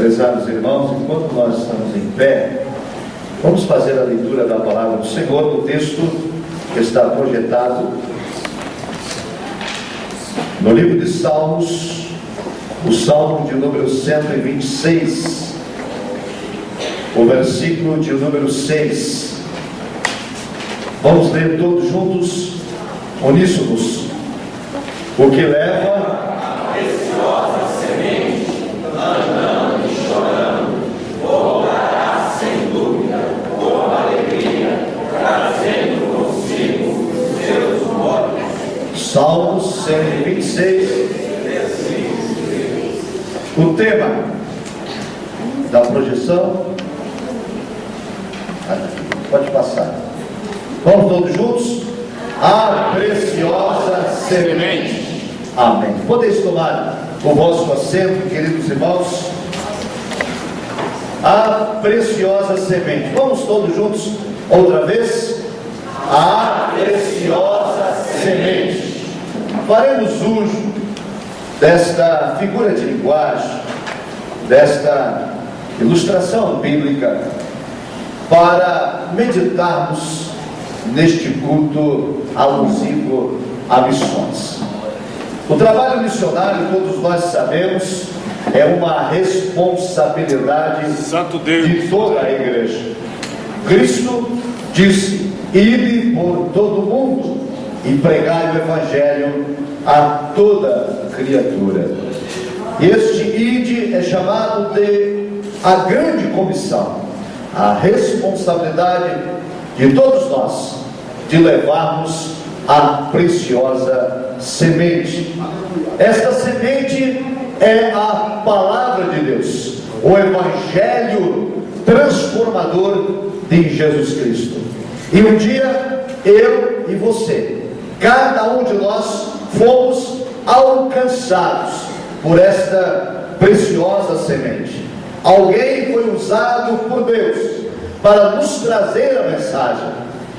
Prezados irmãos, enquanto nós estamos em pé, vamos fazer a leitura da palavra do Senhor, no texto que está projetado no livro de Salmos, o Salmo de número 126, o versículo de número 6. Vamos ler todos juntos, uníssonos. O que leva a preciosa semente, andando e chorando, voltará sem dúvida, com alegria, trazendo consigo seus mortos. Salmos 126. O tema da projeção, pode passar. Vamos todos juntos? A preciosa semente. Amém. Podeis tomar o vosso assento, queridos irmãos. A preciosa semente. Vamos todos juntos outra vez? A preciosa semente. Faremos uso desta figura de linguagem, desta ilustração bíblica, para meditarmos neste culto alusivo a missões. O trabalho missionário, todos nós sabemos, é uma responsabilidade de toda a igreja. Cristo disse: ide por todo o mundo e pregai o evangelho a toda criatura. Este ide é chamado de a grande comissão, a responsabilidade de todos nós de levarmos a preciosa semente. Esta semente é a palavra de Deus, o evangelho transformador de Jesus Cristo. E um dia eu e você, cada um de nós, fomos alcançados por esta preciosa semente. Alguém foi usado por Deus para nos trazer a mensagem,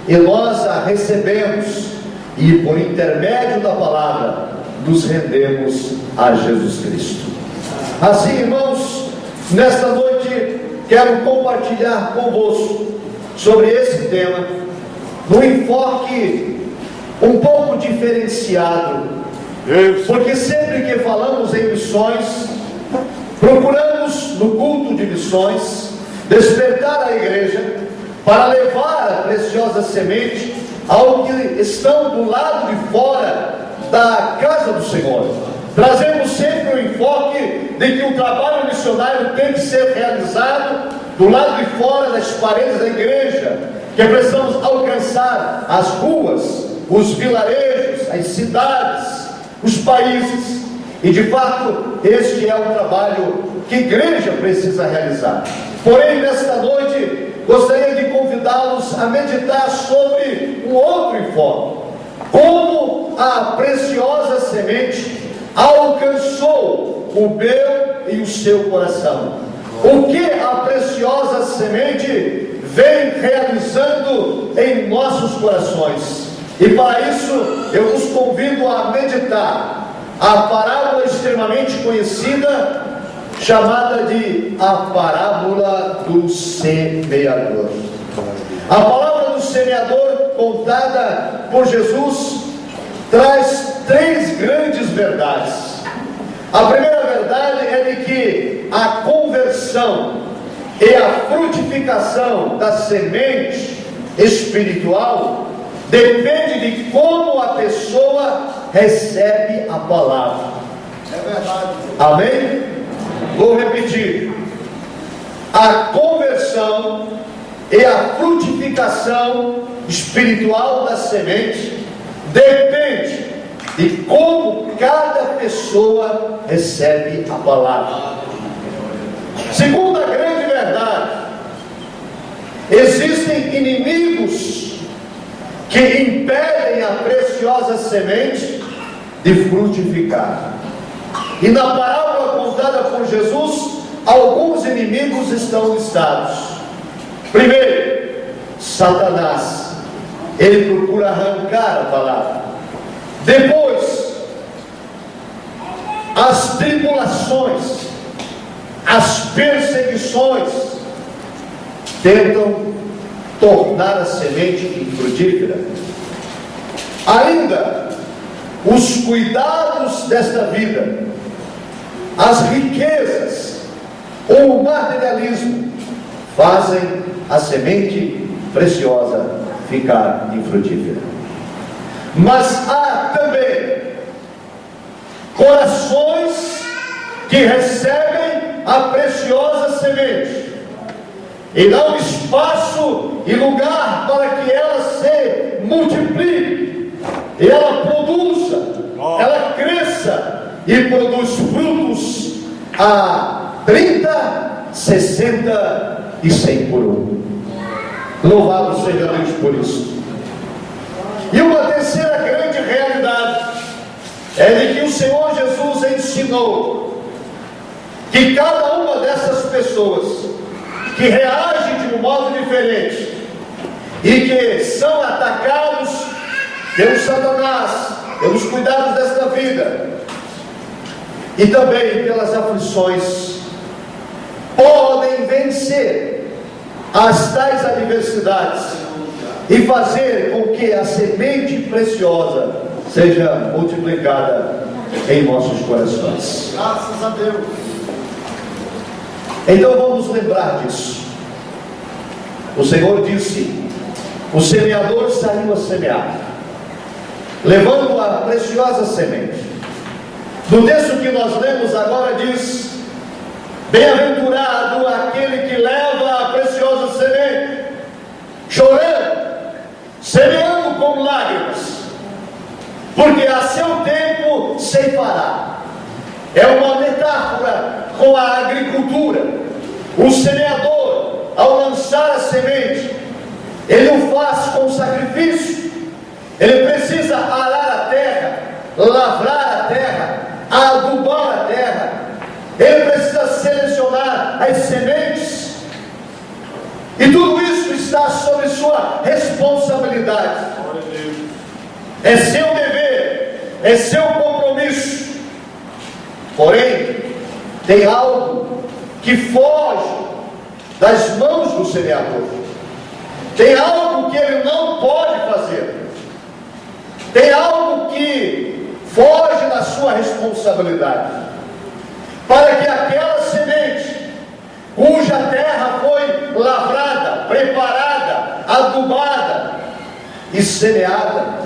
e nós a recebemos, e por intermédio da palavra nos rendemos a Jesus Cristo. Assim, irmãos, nesta noite quero compartilhar convosco sobre esse tema, num enfoque um pouco diferenciado, porque sempre que falamos em missões, procuramos no culto de missões despertar a igreja para levar a preciosa semente ao que estão do lado de fora da casa do Senhor. Trazemos sempre o enfoque de que o trabalho missionário tem que ser realizado do lado de fora das paredes da igreja, que precisamos alcançar as ruas, os vilarejos, as cidades, os países. E de fato, este é o trabalho que a igreja precisa realizar. Porém, nesta noite, gostaria de convidá-los a meditar sobre um outro enfoque: como a preciosa semente alcançou o meu e o seu coração. O que a preciosa semente vem realizando em nossos corações. E para isso, eu vos convido a meditar a parábola extremamente conhecida, chamada de a parábola do semeador. A palavra do semeador, contada por Jesus, traz três grandes verdades. A primeira verdade é de que a conversão e a frutificação da semente espiritual depende de como a pessoa recebe a palavra. É verdade. Amém? Vou repetir: a conversão e a frutificação espiritual da semente depende de como cada pessoa recebe a palavra. Segunda grande verdade: existem inimigos que impedem a preciosa semente de frutificar. E na parábola contada por Jesus, alguns inimigos estão listados. Primeiro, Satanás. Ele procura arrancar a palavra. Depois, as tribulações. as perseguições tentam tornar a semente infrutífera. Ainda, os cuidados desta vida, as riquezas, ou o materialismo, fazem a semente preciosa ficar infrutífera. Mas há também corações que recebem a preciosa semente e dão espaço e lugar para que ela se multiplique, e ela produza, ela cresça e produz frutos a 30, 60 e 100 por um. Louvado seja Deus por isso. E uma terceira grande realidade é de que o Senhor Jesus ensinou que cada uma dessas pessoas que reagem de um modo diferente e que são atacados pelo Satanás, pelos cuidados desta vida e também pelas aflições, podem vencer as tais adversidades e fazer com que a semente preciosa seja multiplicada em nossos corações. Graças a Deus. Então vamos lembrar disso. O Senhor disse: o semeador saiu a semear, levando a preciosa semente. No texto que nós lemos agora diz: bem-aventurado aquele que leva a preciosa semente, chorando, semeando com lágrimas, porque a seu tempo ceifará. É uma metáfora com a agricultura. O semeador, ao lançar a semente, ele o faz com sacrifício. Ele precisa arar a terra, lavrar a terra, adubar a terra. Ele precisa selecionar as sementes. E tudo isso está sob sua responsabilidade. É seu dever, é seu compromisso. Porém, tem algo que foge das mãos do semeador. Tem algo que ele não pode fazer. Tem algo que foge da sua responsabilidade. Para que aquela semente, cuja terra foi lavrada, preparada, adubada e semeada,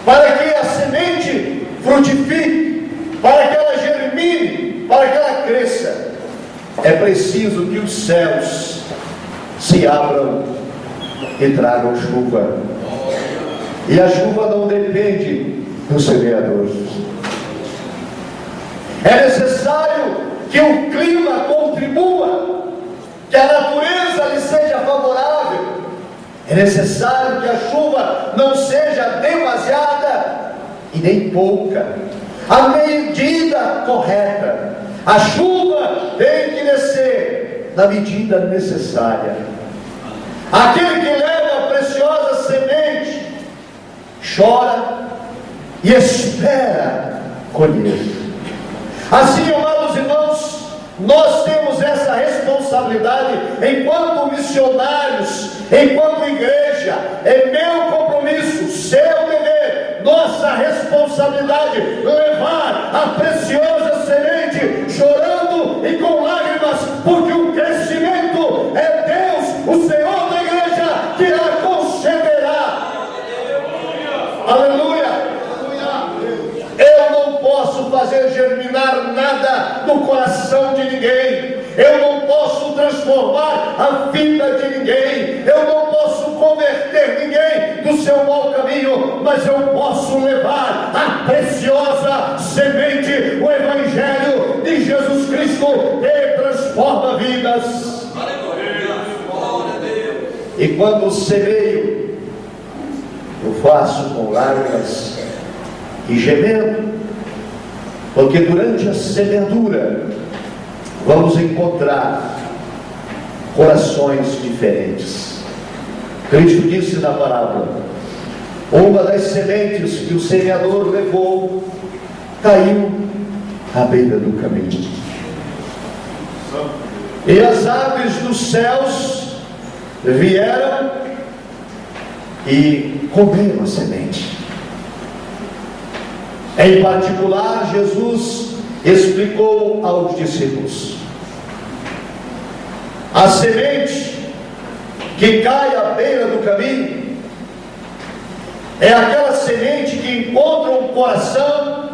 para que a semente frutifique, para que ela germine, para que ela cresça, é preciso que os céus se abram e tragam chuva. E a chuva não depende do semeador. É necessário que o clima contribua, que a natureza lhe seja favorável. É necessário que a chuva não seja demasiada e nem pouca. A medida correta. A chuva tem que descer na medida necessária. Aquele que leva a preciosa semente chora e espera colher. Assim, amados irmãos, nós temos essa responsabilidade enquanto missionários, enquanto igreja. É meu compromisso, seu dever, nossa responsabilidade, levar a preciosa semente, chorando e com lágrimas, porque o crescimento é Deus, o Senhor da igreja, que a concederá. Aleluia! Eu não posso fazer germinar nada no coração de ninguém. Eu não posso transformar a vida de ninguém. Eu não posso converter ninguém do seu mau caminho, mas eu posso levar a preciosa semente, o Evangelho de Jesus Cristo, que transforma vidas. E quando semeio, eu faço com lágrimas e gemendo, porque durante a semeadura vamos encontrar corações diferentes. Cristo disse na parábola: uma das sementes que o semeador levou caiu à beira do caminho. E as aves dos céus vieram e comeram a semente. Em particular, Jesus explicou aos discípulos: a semente que cai à beira do caminho é aquela semente que encontra um coração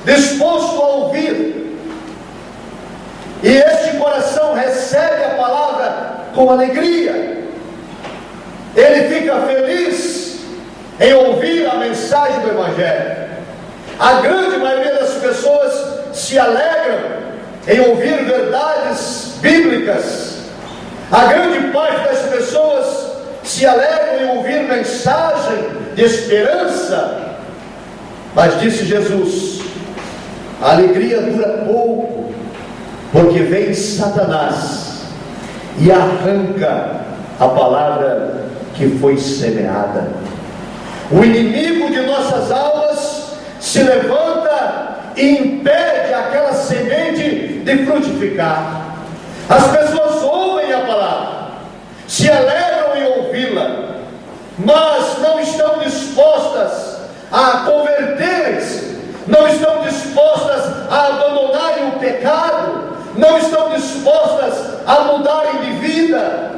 disposto a ouvir, e este coração recebe a palavra com alegria. Ele fica feliz em ouvir a mensagem do Evangelho. A grande maioria das pessoas se alegram em ouvir verdades bíblicas. A grande parte das pessoas se alegram em ouvir mensagem de esperança. Mas disse Jesus: a alegria dura pouco, porque vem Satanás e arranca a palavra que foi semeada. O inimigo de nossas almas se levanta e impede aquela semente de frutificar. As pessoas ouvem a palavra, se alegram em ouvi-la, mas não estão dispostas a converterem-se, não estão dispostas a abandonarem o pecado, não estão dispostas a mudarem de vida,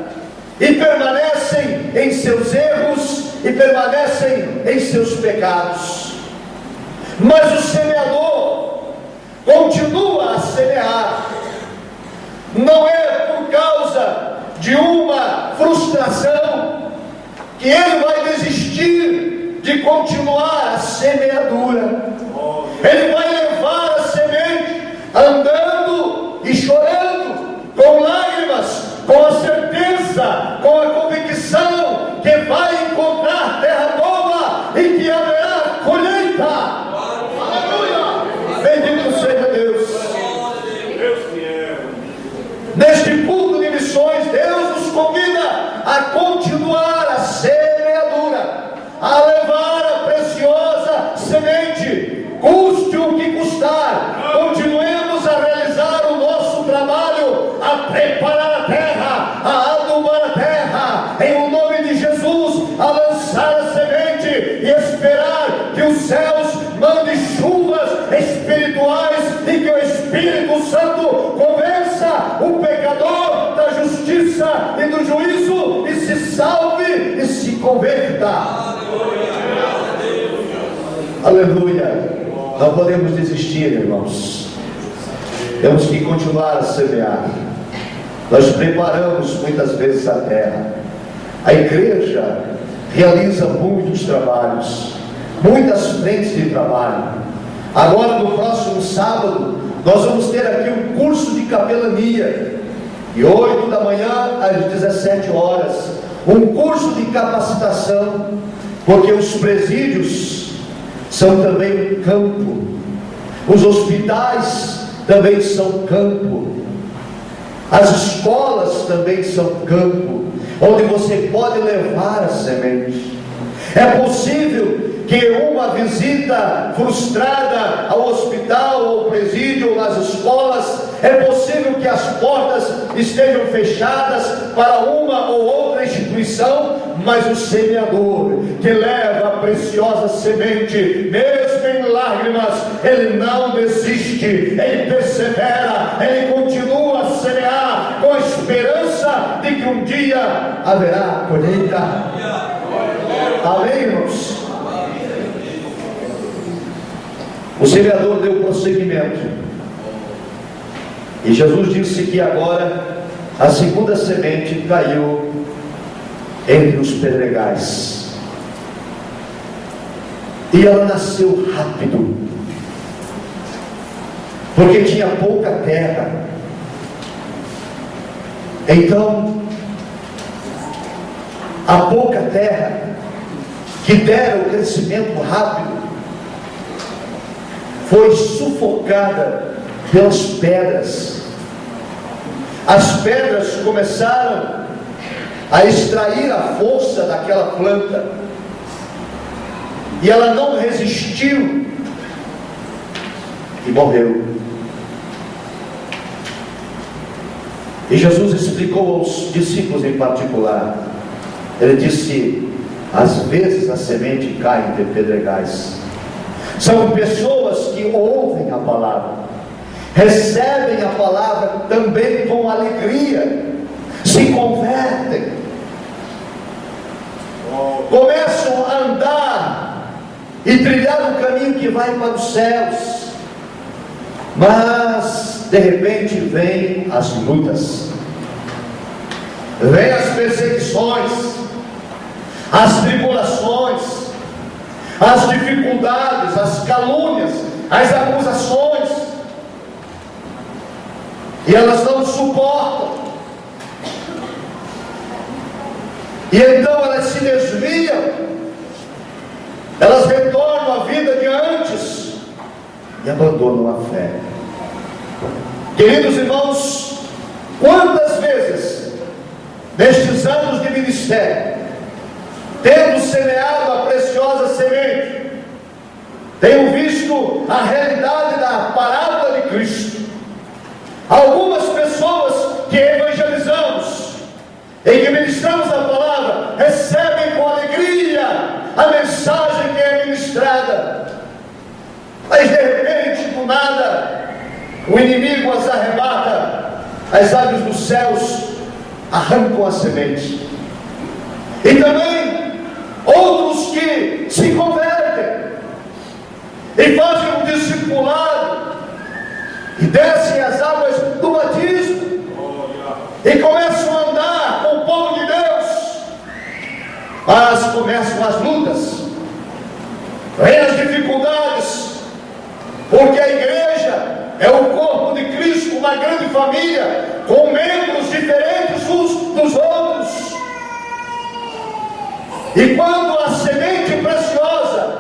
e permanecem em seus erros, e permanecem em seus pecados. Mas o semeador continua a semear. Não é por causa de uma frustração que ele vai desistir de continuar a semeadura. Ele vai levar a semente andando e chorando, com lágrimas, com a certeza, com a convicção que vai encontrar terra nova e que haverá colheita. Bendito seja Deus. Neste culto de missões, Deus nos convida a continuar a semeadura, a levar a preciosa semente, custe o que custar. Continuemos a realizar o nosso trabalho, a preparar a terra, a adubar a terra, em o nome de Jesus, a lançar a semente e esperar que os céus mandem chuvas espirituais e que o Espírito Santo convença o pecador da justiça e do juízo, e se salve e se converta. Aleluia. Não podemos desistir, irmãos. Temos que continuar a semear. Nós preparamos muitas vezes a terra. A igreja realiza muitos trabalhos, muitas frentes de trabalho. Agora, no próximo sábado, nós vamos ter aqui um curso de capelania, de 8 da manhã às 17 horas, um curso de capacitação, porque os presídios são também um campo, os hospitais também são campo, as escolas também são campo, onde você pode levar a semente. É possível que uma visita frustrada ao hospital, ao presídio, nas escolas, é possível que as portas estejam fechadas para uma ou outra instituição, mas o semeador que leva a preciosa semente, mesmo em lágrimas, ele não desiste, ele persevera, ele continua a semear com a esperança de que um dia haverá colheita. Amém, irmãos? O semeador deu prosseguimento, e Jesus disse que agora a segunda semente caiu entre os pedregais, e ela nasceu rápido, porque tinha pouca terra. Então, a pouca terra que dera o crescimento rápido foi sufocada pelas pedras. As pedras começaram a extrair a força daquela planta, e ela não resistiu e morreu. E Jesus explicou aos discípulos em particular. Ele disse: às vezes a semente cai entre pedregais. São pessoas que ouvem a palavra, recebem a palavra também com alegria, se convertem, começam a andar e trilhar o caminho que vai para os céus. Mas de repente vêm as lutas, vêm as perseguições, as tribulações, as dificuldades, as calúnias, as acusações, e elas não suportam, e então elas se desviam, elas retornam à vida de antes e abandonam a fé. Queridos irmãos, quantas vezes nestes anos de ministério, tendo semeado a preciosa semente, tenho visto a realidade da parábola de Cristo. Algumas pessoas que evangelizamos, em que ministramos a palavra, recebem com alegria a mensagem que é ministrada, mas de repente, do nada, o inimigo as arrebata, as aves dos céus arrancam a semente. E também outros que se convertem e fazem um discipulado e descem as águas do batismo e começam a andar com o povo de Deus, mas começam as lutas, vêm as dificuldades, porque a igreja é o corpo de Cristo, uma grande família, com membros diferentes uns dos outros. E quando a semente preciosa,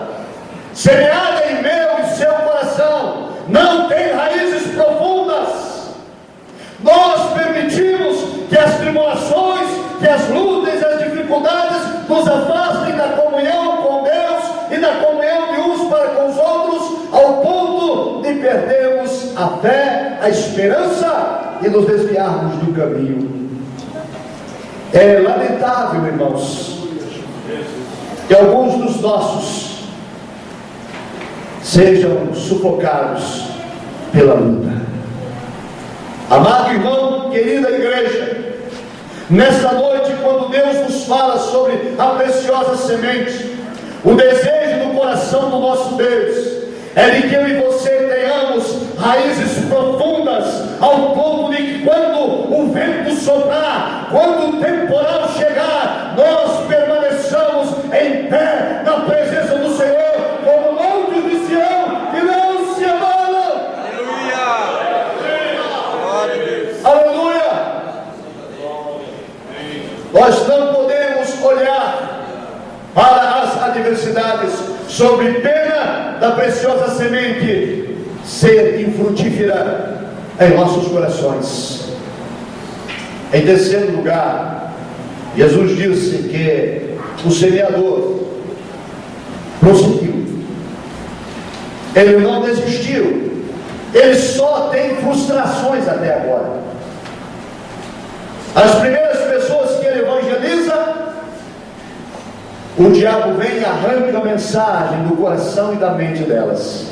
semeada em meu e seu coração, não tem raízes profundas, nós permitimos que as tribulações, que as lutas e as dificuldades nos afastem da comunhão com Deus e da comunhão de uns para com os outros, ao ponto de perdermos a fé, a esperança e nos desviarmos do caminho. É lamentável, irmãos, que alguns dos nossos sejam sufocados pela luta. Amado irmão, querida igreja, nesta noite, quando Deus nos fala sobre a preciosa semente, o desejo do coração do nosso Deus é de que eu e você tenhamos raízes profundas, ao ponto de que quando o vento soprar, quando o temporal chegar, nós permaneçamos em pé na presença do Senhor, como montes de Sião, que não se abalam. Aleluia! Aleluia! Nós não podemos olhar para as adversidades sobre pena da preciosa semente ser infrutífera em nossos corações. Em terceiro lugar, Jesus disse que o semeador prosseguiu, ele não desistiu, ele só tem frustrações até agora. As primeiras pessoas que ele evangeliza, o diabo vem e arranca a mensagem do coração e da mente delas.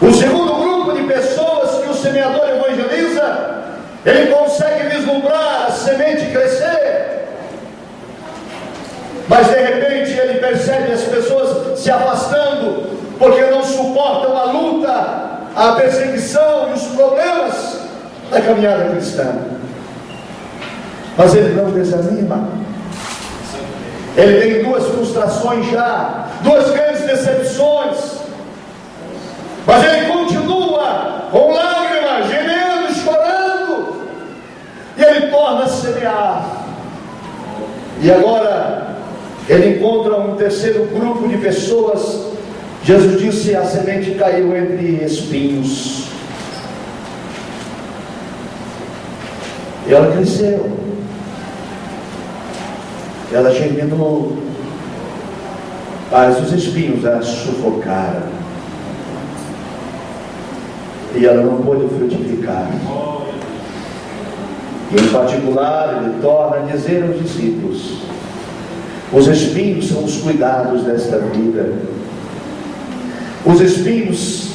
O segundo grupo de pessoas que o semeador evangeliza, ele consegue vislumbrar a semente crescer, mas de repente ele percebe as pessoas se afastando, porque não suportam a luta, a perseguição e os problemas da caminhada cristã. Mas ele não desanima. Ele tem duas frustrações já, duas grandes decepções, mas ele continua com lágrimas, gemendo, chorando, e ele torna a semear. E agora ele encontra um terceiro grupo de pessoas. Jesus disse: a semente caiu entre espinhos, e ela cresceu, ela germinou, mas os espinhos a sufocaram, e ela não pôde frutificar. E em particular, ele torna a dizer aos discípulos: os espinhos são os cuidados desta vida. Os espinhos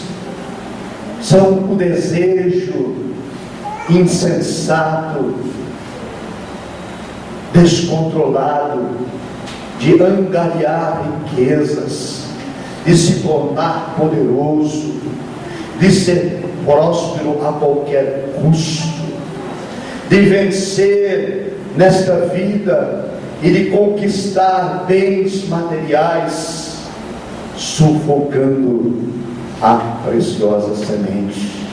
são o desejo insensato, descontrolado, de angariar riquezas, de se tornar poderoso, de ser próspero a qualquer custo, de vencer nesta vida e de conquistar bens materiais, sufocando a preciosa semente.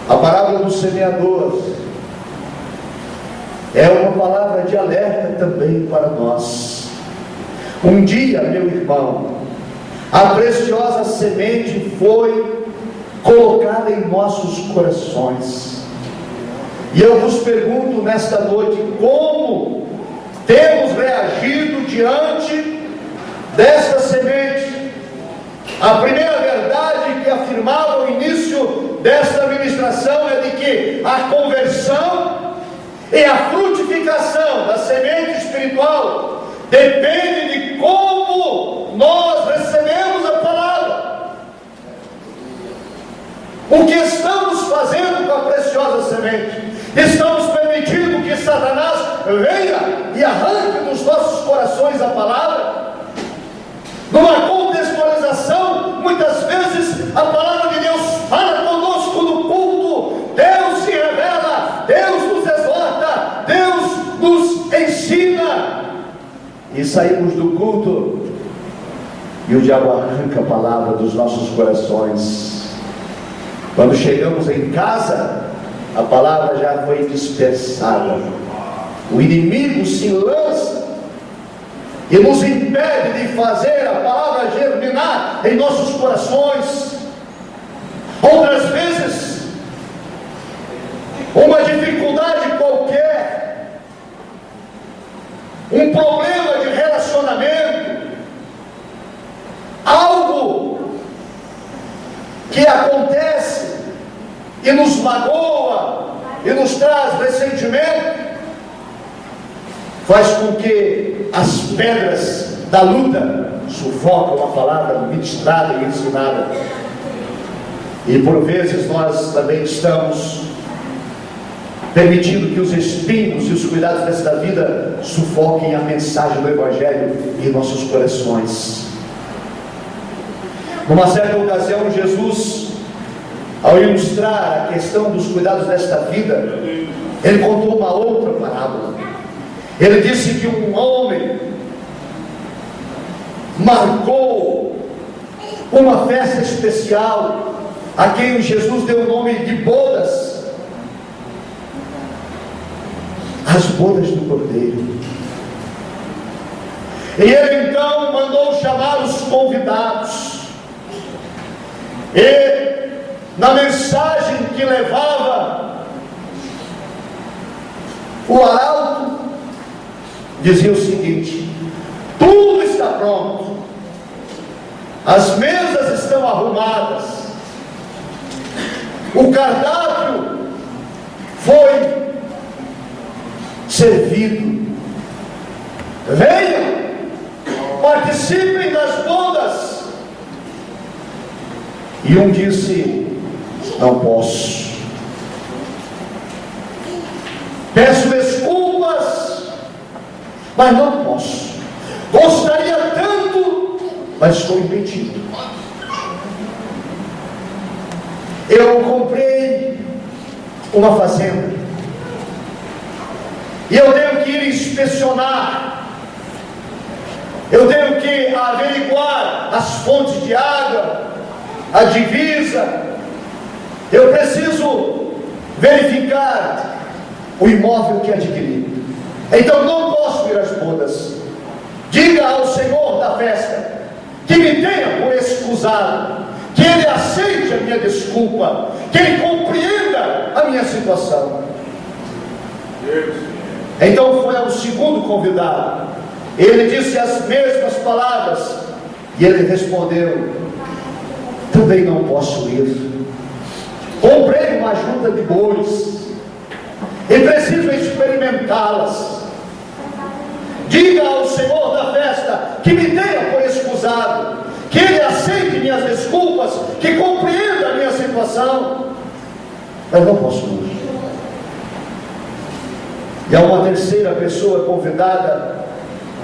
A parábola do semeador é uma palavra de alerta também para nós. Um dia, meu irmão, a preciosa semente foi colocada em nossos corações. E eu vos pergunto nesta noite: como temos reagido diante desta semente? A primeira verdade que afirmava no início desta ministração é de que a conversão e a frutificação da semente espiritual depende de como nós recebemos a palavra. O que estamos fazendo com a preciosa semente? Estamos permitindo que Satanás venha e arranque dos nossos corações a palavra? Numa contextualização, muitas vezes a palavra de Deus fala conosco no culto, Deus se revela, Deus nos exorta, Deus nos ensina, e saímos do culto e o diabo arranca a palavra dos nossos corações. Quando chegamos em casa, a palavra já foi dispersada. O inimigo se lança e nos impede de fazer a palavra germinar em nossos corações. Outras vezes, uma dificuldade qualquer, um problema de relacionamento, algo que acontece e nos magoa e nos traz ressentimento, faz com que as pedras da luta sufocam a palavra ministrada e ensinada. E por vezes nós também estamos permitindo que os espinhos e os cuidados desta vida sufoquem a mensagem do Evangelho em nossos corações. Numa certa ocasião, Jesus, ao ilustrar a questão dos cuidados desta vida, ele contou uma outra parábola. Ele disse que um homem marcou uma festa especial, a quem Jesus deu o nome de bodas, as bodas do Cordeiro. E ele então mandou chamar os convidados, e na mensagem que levava o arauto, dizia o seguinte: tudo está pronto, as mesas estão arrumadas, o cardápio foi servido, venham, participem das bodas. E um disse: não posso, peço desculpas, mas não posso, gostaria tanto, mas estou impedido. Eu comprei uma fazenda e eu tenho que ir inspecionar, eu tenho que averiguar as fontes de água, a divisa, eu preciso verificar o imóvel que adquiri. Então não posso ir às bodas. Diga ao Senhor da festa que me tenha por excusado, que Ele aceite a minha desculpa, que Ele compreenda a minha situação. Então foi ao segundo convidado, ele disse as mesmas palavras, e ele respondeu: também não posso ir, comprei uma ajuda de bois, e preciso experimentá-las. Diga ao Senhor da festa que me tenha por escusado, que Ele aceite minhas desculpas, que compreenda a minha situação, mas não posso ir. E a uma terceira pessoa convidada,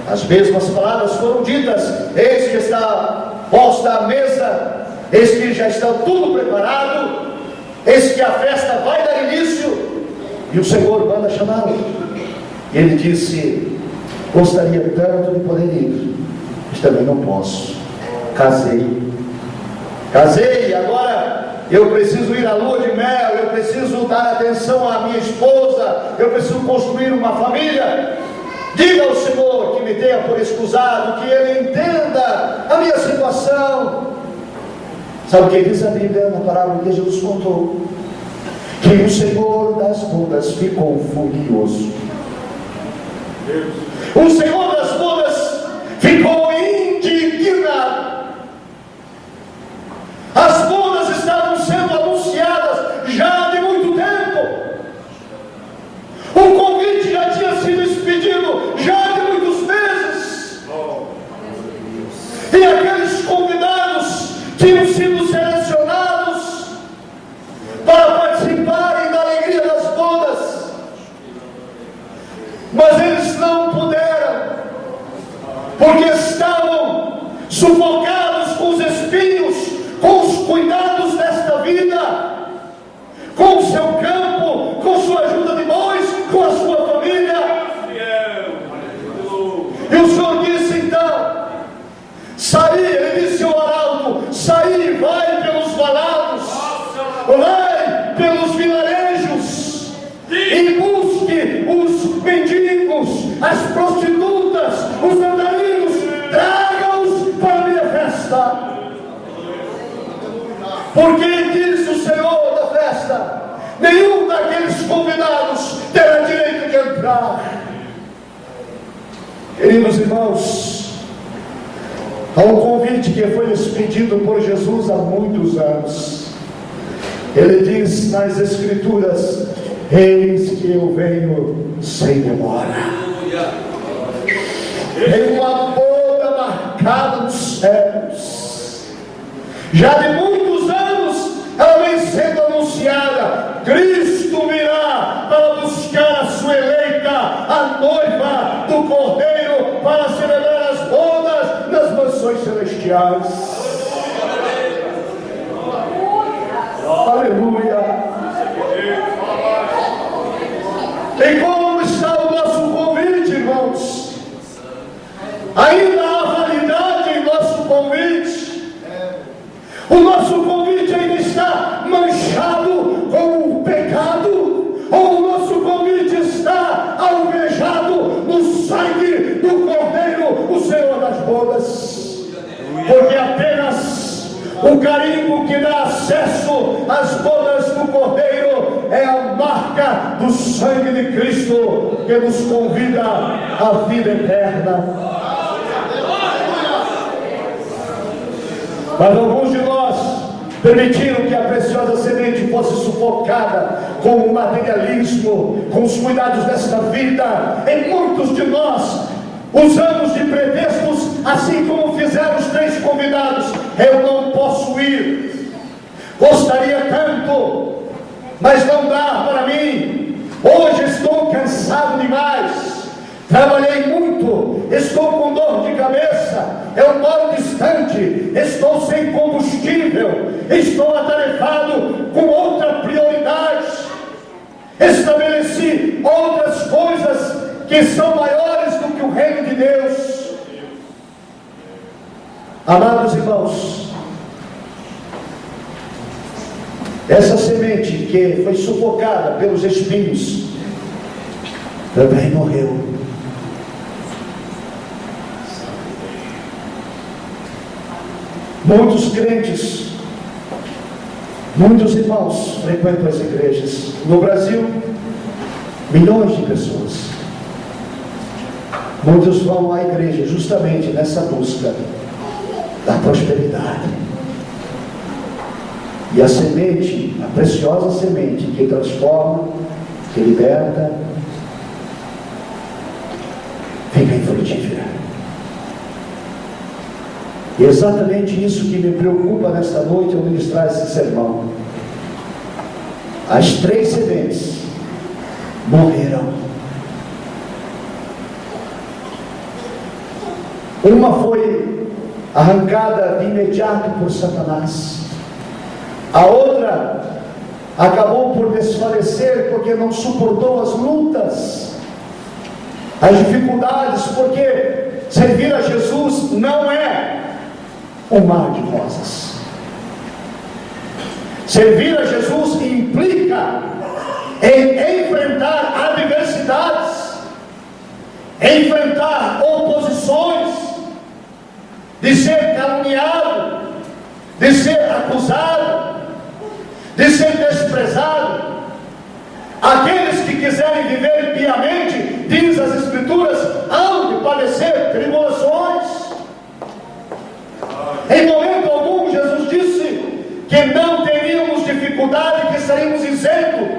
as mesmas palavras foram ditas: eis que está posta a mesa, eis que já está tudo preparado, eis que a festa vai dar início, e o Senhor manda chamá-lo. E ele disse: gostaria tanto de poder ir, mas também não posso. Casei, agora eu preciso ir à lua de mel, eu preciso dar atenção à minha esposa, eu preciso construir uma família. Diga ao Senhor que me tenha por escusado, que Ele entenda a minha situação. Sabe o que diz a Bíblia na parábola que Jesus contou? Que o Senhor das bodas ficou furioso. O Senhor das bodas ficou indignado. As bodas estavam sendo anunciadas já de muito tempo. O convite já tinha sido expedido já de muitos meses. E aqueles convidados tinham sido selecionados para participarem da alegria das bodas. Mas eles não puderam, porque estavam sufocados com os espinhos, com os cuidados desta vida, com o seu campo, com sua ajuda de bois, com a sua família. E o Senhor disse então: saí, ele disse ao arauto: saí, vai pelos valados, vai pelos vilarejos, e busque os mendigos, as prostitutas, os andarilhos, traga-os para a minha festa. Porque diz o Senhor da festa: nenhum daqueles convidados terá direito de entrar. Queridos irmãos, há um convite que foi expedido por Jesus há muitos anos. Ele diz nas Escrituras: eis que eu venho sem demora. Tem uma boda marcada nos céus. Já de muitos anos ela vem sendo anunciada. Cristo virá para buscar a sua eleita, a noiva do Cordeiro, para celebrar as bodas nas mansões celestiais. Aleluia. E como está o nosso convite, irmãos? Ainda há validade em nosso convite? O nosso convite ainda está manchado com o pecado? Ou o nosso convite está alvejado no sangue do Cordeiro, o Senhor das bodas? Porque apenas o carimbo que dá acesso às bodas do Cordeiro é a marca do sangue de Cristo, que nos convida à vida eterna. Mas alguns de nós permitiram que a preciosa semente fosse sufocada com o materialismo, com os cuidados desta vida. E muitos de nós usamos de pretextos, assim como fizeram os 3 convidados: eu não posso ir, gostaria tanto, mas não dá para mim, hoje estou cansado demais, trabalhei muito, estou com dor de cabeça, eu moro distante, estou sem combustível, estou atarefado com outra prioridade, estabeleci outras coisas que são maiores do que o reino de Deus. Amados irmãos, essa semente que foi sufocada pelos espinhos também morreu. Muitos crentes, muitos irmãos frequentam as igrejas. No Brasil, milhões de pessoas. Muitos vão à igreja justamente nessa busca da prosperidade. E a semente, a preciosa semente que transforma, que liberta, fica infrutífera. E é exatamente isso que me preocupa nesta noite ao ministrar esse sermão. As 3 sementes morreram. Uma foi arrancada de imediato por Satanás. A outra acabou por desfalecer porque não suportou as lutas, as dificuldades, porque servir a Jesus não é um mar de rosas. Servir a Jesus implica em enfrentar adversidades, enfrentar oposições, de ser caluniado, de ser acusado, de ser desprezado. Aqueles que quiserem viver piamente, diz as Escrituras, hão de padecer tribulações. Em momento algum Jesus disse que não teríamos dificuldade, que estaríamos isentos.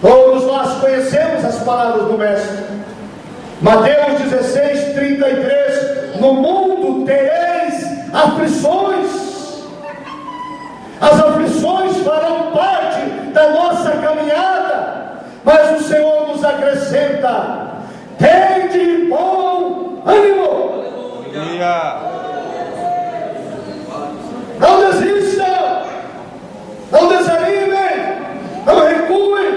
Todos nós conhecemos as palavras do Mestre. Mateus 16, 33, no mundo tereis aflições. As aflições farão parte da nossa caminhada, mas o Senhor nos acrescenta: tende bom ânimo. Não desista, não desanimem, não recuem,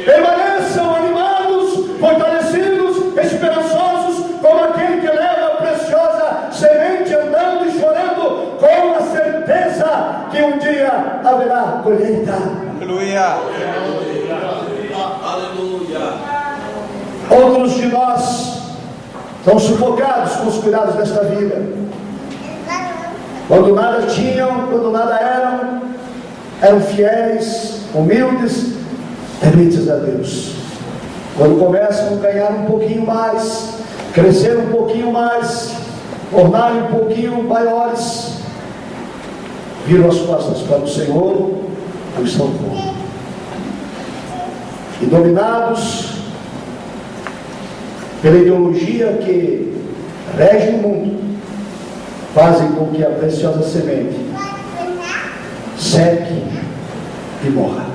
permaneçam animados, fortalecidos, esperançosos, como aquele que leva a preciosa semente andando e chorando, com a certeza que um dia haverá colheita. Aleluia. Outros de nós estão sufocados com os cuidados desta vida. Quando nada tinham, quando nada eram fiéis, humildes, tementes a Deus. Quando começam a ganhar um pouquinho mais, crescer um pouquinho mais, tornarem um pouquinho maiores, viram as costas para o Senhor, não estão com. E dominados pela ideologia que rege o mundo, fazem com que a preciosa semente seque e morra.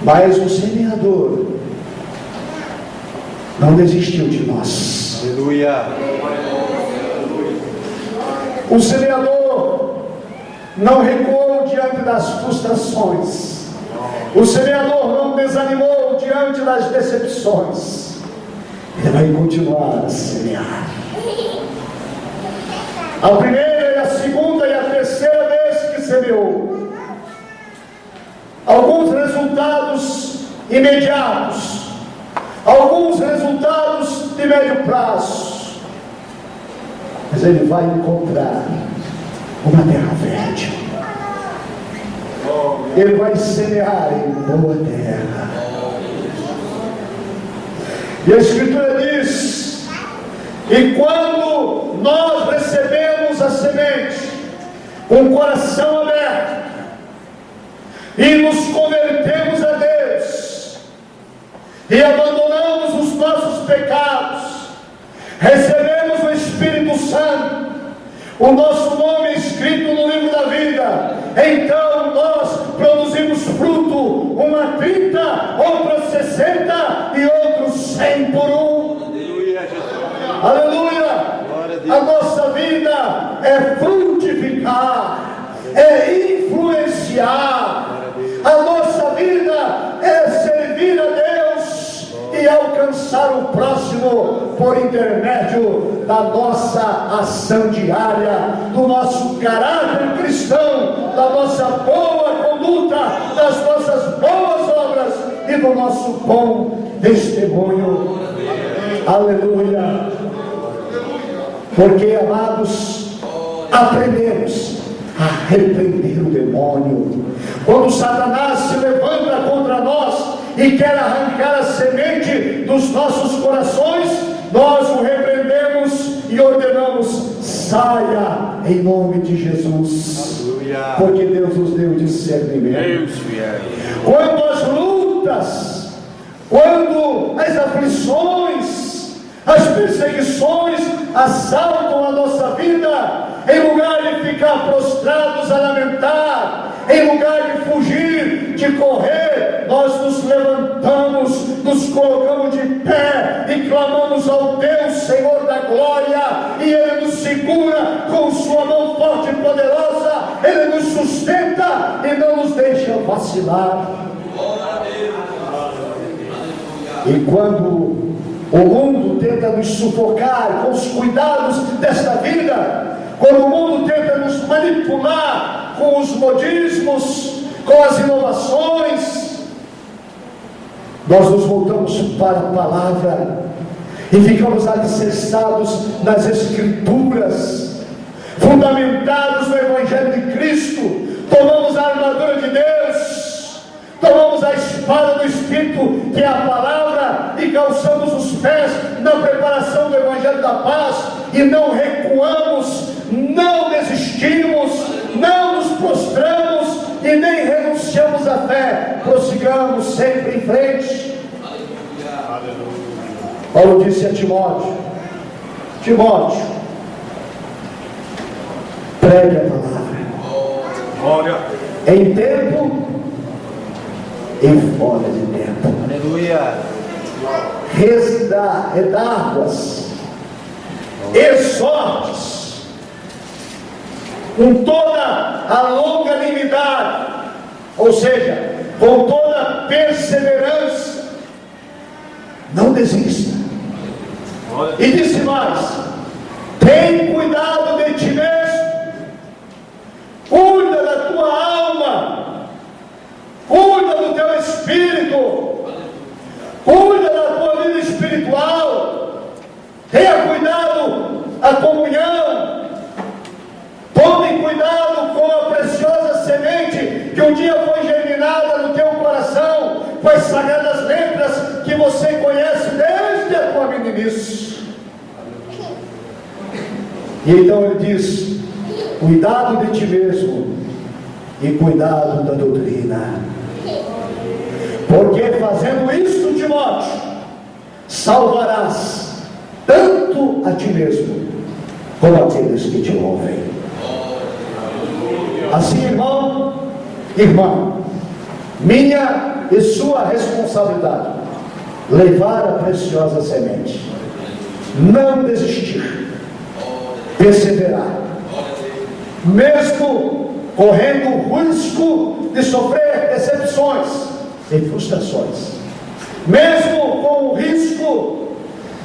Mas o semeador não desistiu de nós. Aleluia. O semeador não recuou diante das frustrações. O semeador não desanimou diante das decepções. Ele vai continuar a semear. A primeira, a segunda e a terceira vez que semeou. Alguns resultados imediatos, alguns resultados de médio prazo, mas ele vai encontrar uma terra fértil. Ele vai semear em boa terra. E a Escritura diz: e quando nós recebemos a semente com o coração aberto e nos convertemos a Deus e abandonamos os nossos pecados, recebemos o Espírito Santo, o nosso nome escrito no livro da vida, então nós produzimos fruto, uma 30, outra 60 e outros 100 por um. Aleluia! A nossa vida é frutificar, é influenciar. A nossa vida é servir a Deus e alcançar o próximo por intermédio da nossa ação diária, do nosso caráter cristão, da nossa boa conduta, das nossas boas obras e do nosso bom testemunho. Aleluia! Porque, amados, aprendemos a repreender o demônio. Quando Satanás se levanta contra nós e quer arrancar a semente dos nossos corações, nós o repreendemos e ordenamos: saia em nome de Jesus. Aleluia. Porque Deus nos deu discernimento. Quando as lutas, quando as aflições, as perseguições assaltam a nossa vida, em lugar de ficar prostrados a lamentar, em lugar de fugir, de correr, nós nos levantamos, nos colocamos de pé e clamamos ao Deus, Senhor da glória, e Ele nos segura com sua mão forte e poderosa, Ele nos sustenta e não nos deixa vacilar. E quando o mundo tenta nos sufocar com os cuidados desta vida, quando o mundo tenta nos manipular com os modismos, com as inovações, nós nos voltamos para a palavra e ficamos alicerçados nas Escrituras, fundamentados no Evangelho de Cristo. Tomamos a armadura de Deus, tomamos a espada do Espírito, que é a palavra, e calçamos os pés na preparação do Evangelho da paz, e não recuamos, não desistimos, não nos prostramos e nem renunciamos à fé, prossigamos sempre em frente. Paulo disse a Timóteo: Timóteo, pregue a palavra em tempo e fora de tempo. Aleluia. Redarguas, exortes, com toda a longanimidade, ou seja, com toda a perseverança. Não desista. E disse mais: tem cuidado de ti mesmo, cuida da tua alma, cuida do teu espírito, cuida da tua vida espiritual, tenha cuidado a comunhão, tome cuidado com a preciosa semente que um dia foi germinada no teu coração, com as sagradas letras que você conhece desde a tua meninice. E então ele diz: cuidado de ti mesmo e cuidado da doutrina, porque fazendo isto, Timóteo, salvarás tanto a ti mesmo como aqueles que te ouvem. Assim, irmão, irmã, minha e sua responsabilidade, levar a preciosa semente, não desistir, perseverar, mesmo correndo o risco de sofrer decepções e frustrações, mesmo com o risco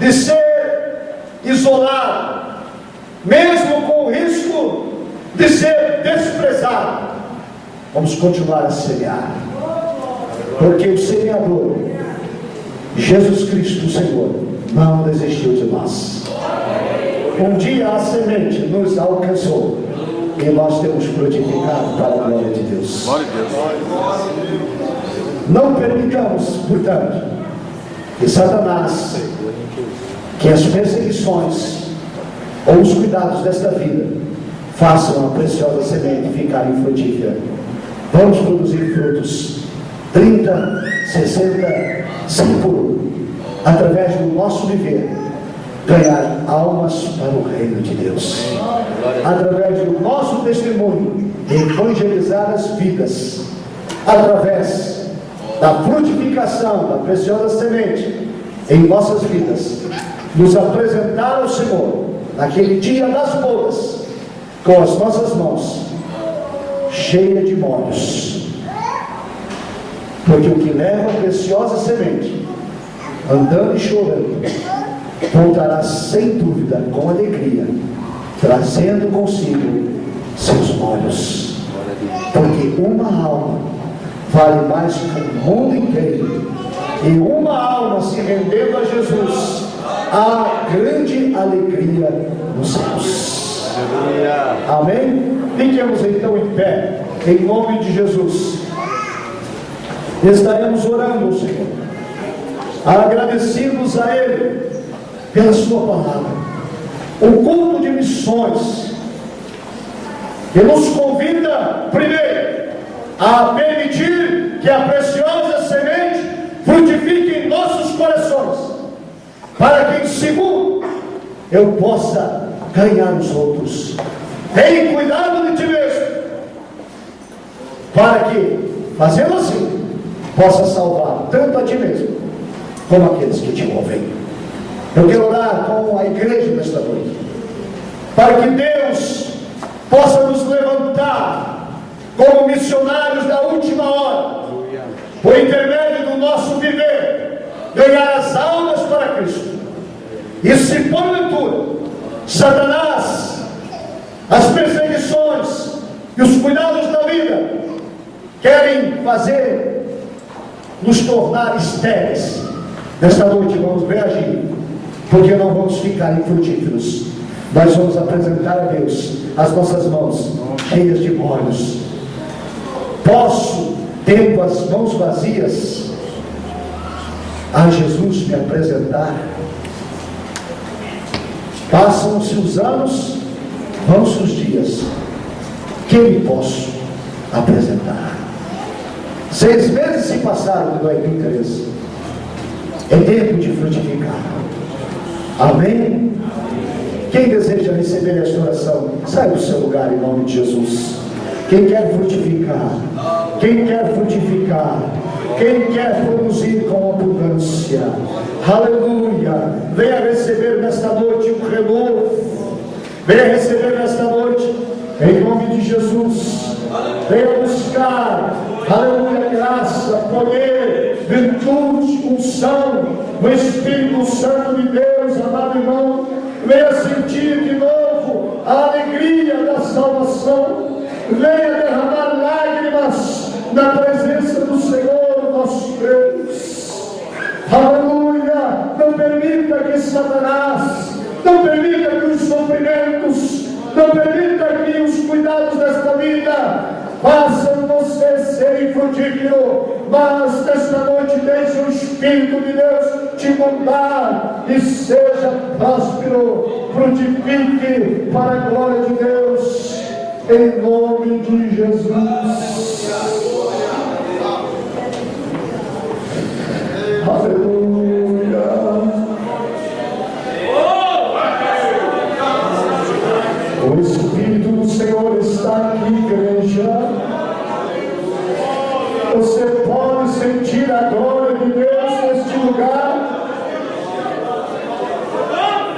de ser isolado, mesmo com o risco de ser desprezado, vamos continuar a semear, porque o semeador, Jesus Cristo, o Senhor, não desistiu de nós. Um dia a semente nos alcançou e nós temos frutificado para a glória de Deus. Não permitamos, portanto, que Satanás, que as perseguições ou os cuidados desta vida façam a preciosa semente ficar infrutífera. Vamos produzir frutos 30, 60, 100 através do nosso viver, ganhar almas para o reino de Deus, através do nosso testemunho, evangelizar as vidas, através da frutificação da preciosa semente em nossas vidas, nos apresentar ao Senhor naquele dia das bodas, com as nossas mãos cheias de molhos, porque o que leva a preciosa semente, andando e chorando, voltará sem dúvida com alegria, trazendo consigo seus molhos, porque uma alma vale mais que o mundo inteiro, e uma alma se rendendo a Jesus, há grande alegria nos céus. Amém? Fiquemos então em pé, em nome de Jesus. Estaremos orando, Senhor, agradecidos a Ele pela sua palavra, o culto de missões, que nos convida, primeiro, a permitir que a preciosa semente frutifique em nossos corações, para que, em segundo, eu possa ganhar os outros. Tenha cuidado de ti mesmo, para que, fazendo assim, possa salvar tanto a ti mesmo, como aqueles que te ouvem. Eu quero orar com a igreja nesta noite, para que Deus possa nos levantar como missionários da última hora, por intermédio do nosso viver, ganhar as almas para Cristo. E se porventura Satanás, as perseguições e os cuidados da vida querem nos tornar estéreis, nesta noite vamos reagir, porque não vamos ficar infrutíferos. Nós vamos apresentar a Deus as nossas mãos cheias de molhos. Posso, tendo as mãos vazias, a Jesus me apresentar? Passam-se os anos, vão-se os dias, quem me posso apresentar? 6 meses se passaram do interesse. É tempo de frutificar. Amém? Quem deseja receber esta oração, sai do seu lugar em nome de Jesus. Quem quer frutificar, quem quer frutificar, quem quer produzir com abundância, aleluia, venha receber nesta noite um renovo, venha receber nesta noite, em nome de Jesus, venha buscar, aleluia, graça, poder, virtude, unção, o Espírito Santo de Deus, amado irmão, venha sentir de novo a alegria da salvação, venha derramar lágrimas na presença do Senhor nosso Deus. Aleluia! Não permita que Satanás, não permita que os sofrimentos, não permita que os cuidados desta vida façam você ser infrutífero, mas nesta noite deixe o Espírito de Deus te inundar e seja próspero, frutifique para a glória de Deus, em nome de Jesus. Aleluia. O Espírito do Senhor está aqui, igreja. Você pode sentir a glória de Deus neste lugar.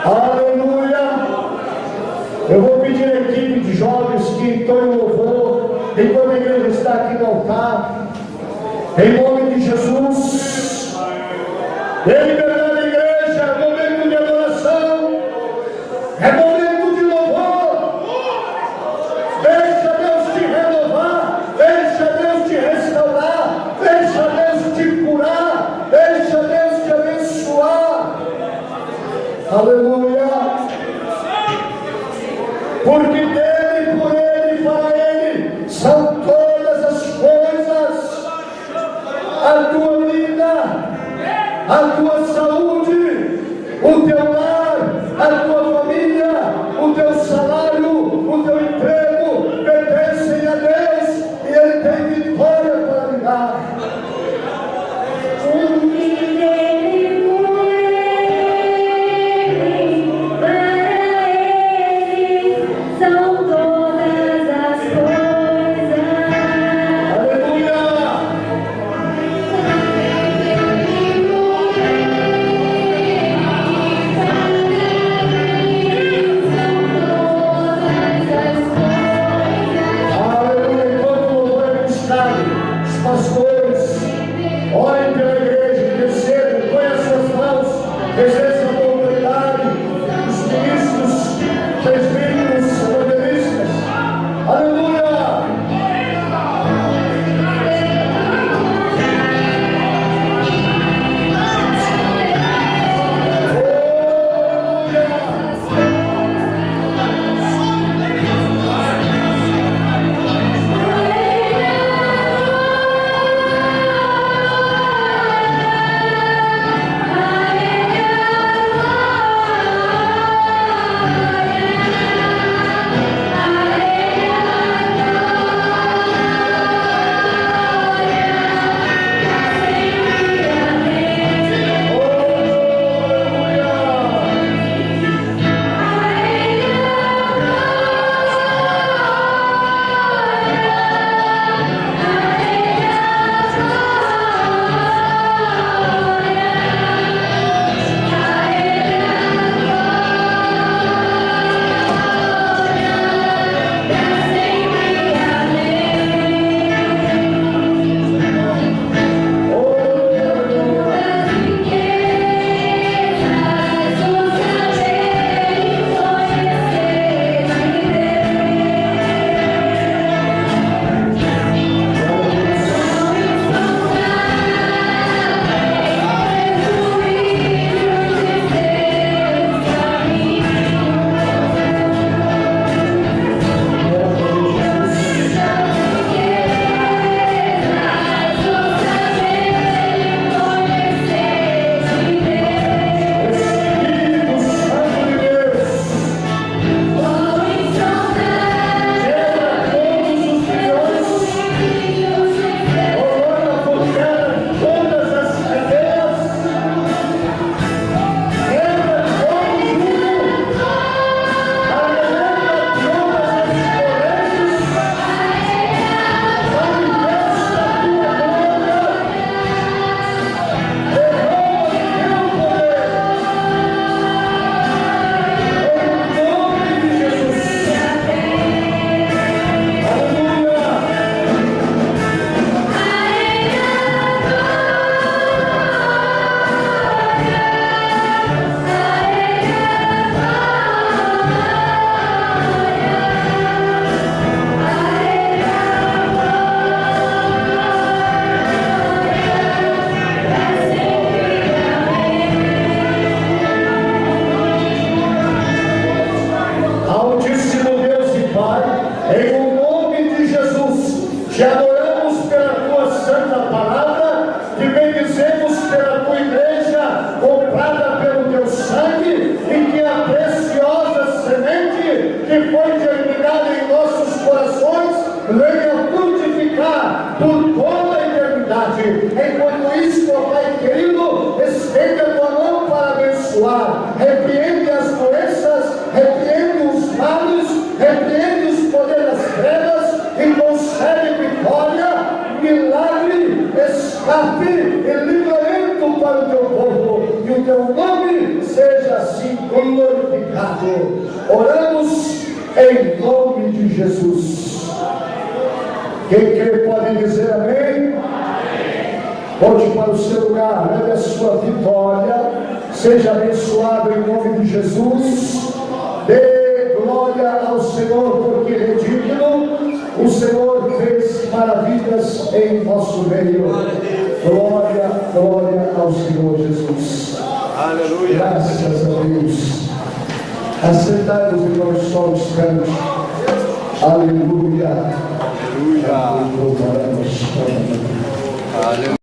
Aleluia. Eu vou pedir à equipe de jovens que entoem o louvor, enquanto a igreja está aqui no altar, em nome de Jesus. Em liberdade da igreja, é momento de adoração, é momento de louvor. Deixa Deus te renovar, deixa Deus te restaurar, deixa Deus te curar, deixa Deus te abençoar. Aleluia. Porque dele, por ele e para ele são todas as coisas. A tua vida, a tua saúde, o teu lar, a tua família, o teu salário, o teu emprego pertencem a Deus e Ele tem vitória para lhe dar. te adoramos pela tua santa palavra, te bendizemos pela tua igreja, comprada pelo teu sangue, e que a preciosa semente que foi germinada em nossos corações venha frutificar por toda a eternidade. Enquanto isso, ó Pai querido, estende a tua mão para abençoar, repreende as doenças, repreende os males, repreende os poderes das trevas e concede vitória, milagre, escape e livramento para o teu povo, e o teu nome seja assim glorificado. Oramos em nome de Jesus. Quem crê pode dizer amém? Volte para o seu lugar, leve a sua vitória, seja abençoado em nome de Jesus. Dê glória ao Senhor, porque Ele é digno. O Senhor fez maravilhas em nosso meio. Glória, glória ao Senhor Jesus. Aleluia. Graças a Deus. Assentados em nós somos cantos. Aleluia. Aleluia. Aleluia. Aleluia.